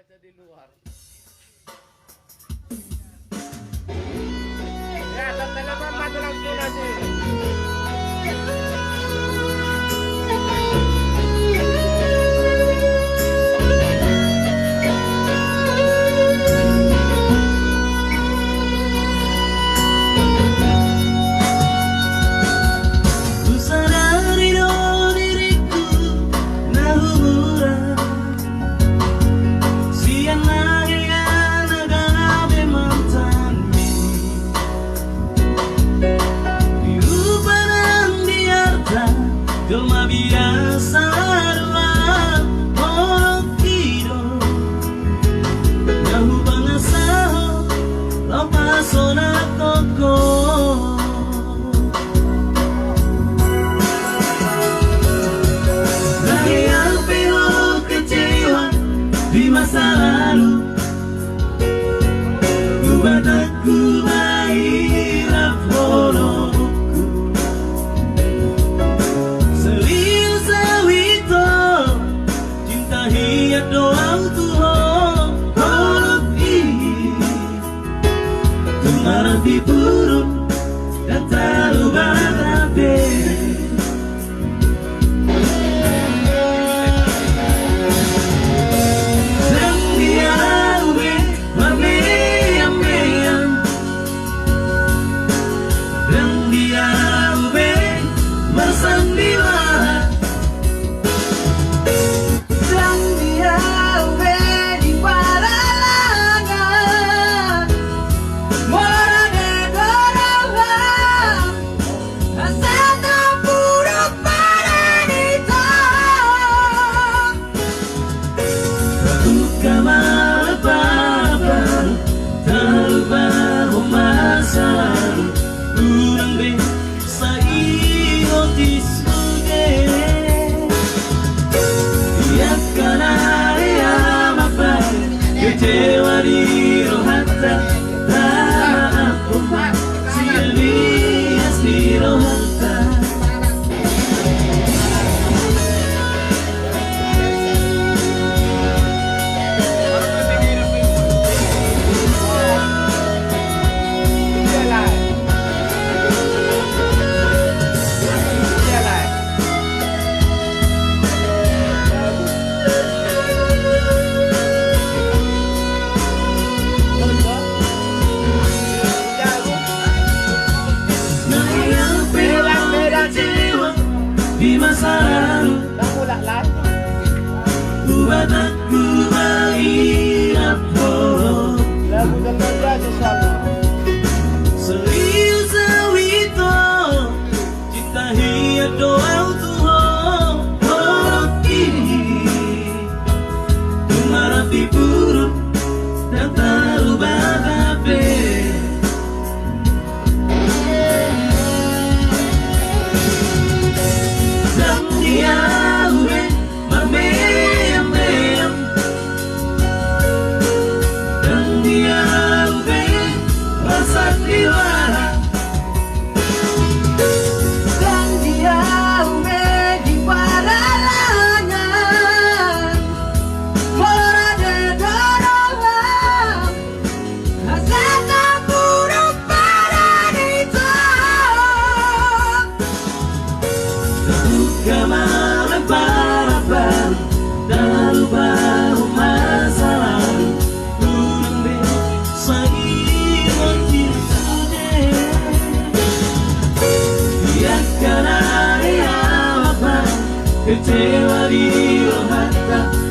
baca di luar. Ya, sampai 84 langsung aja. Cuma biasa doang orang tidur Nahu bangasaho Lampaso na toko Dahil pero kecewa di masa lalu Buat aku mahirap follow doang Tuhan orang ini Kemarin buruk dan terlalu berabe Dan dia ube mameyam-meyam Dan dia ube bersandiwara Kecewa di rohata tak aku sialias di rohata di masa lalu buat aku mengingat Lagu dan menjadi sama. serius sewito cinta hiat doa Tuhan orang ini kemarin buruk dan terlalu berabe kecewa di rohata